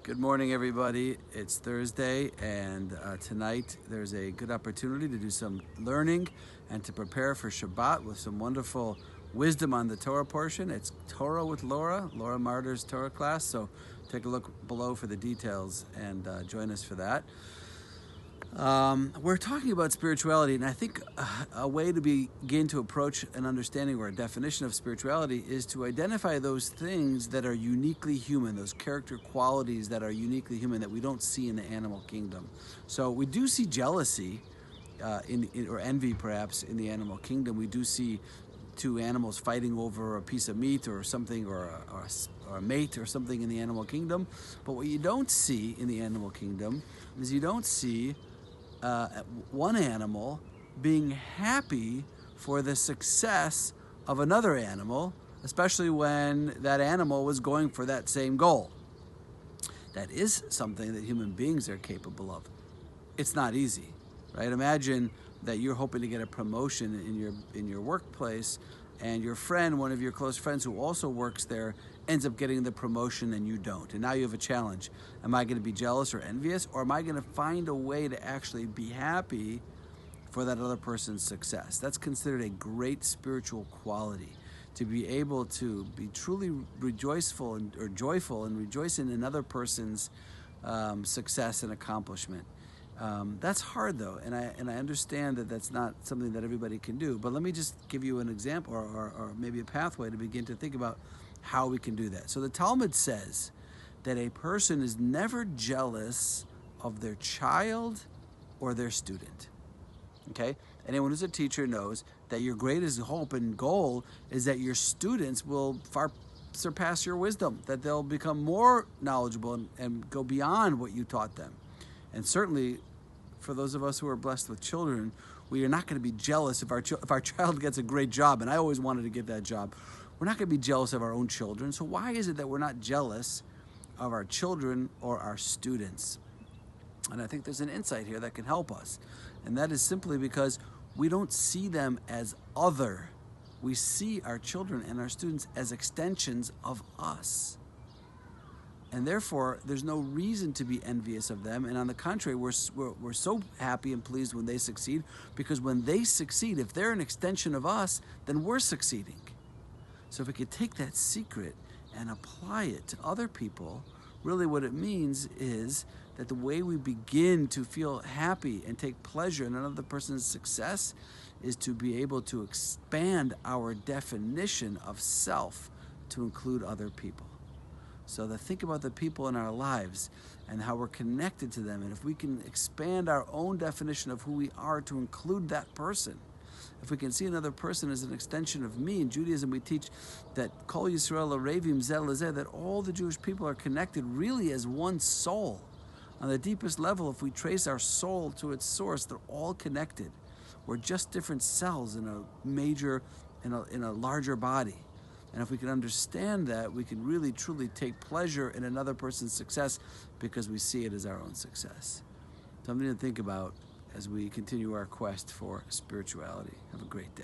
Good morning, everybody. It's Thursday, and tonight there's a good opportunity to do some learning and to prepare for Shabbat with some wonderful wisdom on the Torah portion. It's Torah with Laura Martyr's Torah class, so take a look below for the details and join us for that. We're talking about spirituality, and I think a way to begin to approach an understanding or a definition of spirituality is to identify those things that are uniquely human, those character qualities that are uniquely human that we don't see in the animal kingdom. So we do see jealousy or envy, perhaps, in the animal kingdom. We do see two animals fighting over a piece of meat or something, or a mate or something in the animal kingdom. But what you don't see in the animal kingdom is you don't see one animal being happy for the success of another animal, especially when that animal was going for that same goal. That is something that human beings are capable of. It's not easy, right? Imagine that you're hoping to get a promotion in your workplace, and your friend, one of your close friends who also works there, ends up getting the promotion and you don't. And now you have a challenge. Am I going to be jealous or envious, or am I going to find a way to actually be happy for that other person's success? That's considered a great spiritual quality, to be able to be truly joyful and rejoice in another person's success and accomplishment. That's hard, though, and I understand that that's not something that everybody can do. But let me just give you an example, or maybe a pathway to begin to think about how we can do that. So the Talmud says that a person is never jealous of their child or their student. Okay? Anyone who's a teacher knows that your greatest hope and goal is that your students will far surpass your wisdom, that they'll become more knowledgeable and go beyond what you taught them. And certainly, for those of us who are blessed with children, we are not going to be jealous if our child gets a great job, and I always wanted to get that job. We're not going to be jealous of our own children. So why is it that we're not jealous of our children or our students? And I think there's an insight here that can help us. And that is simply because we don't see them as other. We see our children and our students as extensions of us. And therefore, there's no reason to be envious of them. And on the contrary, we're so happy and pleased when they succeed, because when they succeed, if they're an extension of us, then we're succeeding. So if we could take that secret and apply it to other people, really what it means is that the way we begin to feel happy and take pleasure in another person's success is to be able to expand our definition of self to include other people. So to think about the people in our lives and how we're connected to them, and if we can expand our own definition of who we are to include that person, if we can see another person as an extension of me. In Judaism, we teach that Kol Yisrael Arevim Zeh Lezeh, that all the Jewish people are connected really as one soul. On the deepest level, if we trace our soul to its source, they're all connected. We're just different cells in a larger body. And if we can understand that, we can really, truly take pleasure in another person's success because we see it as our own success. Something to think about as we continue our quest for spirituality. Have a great day.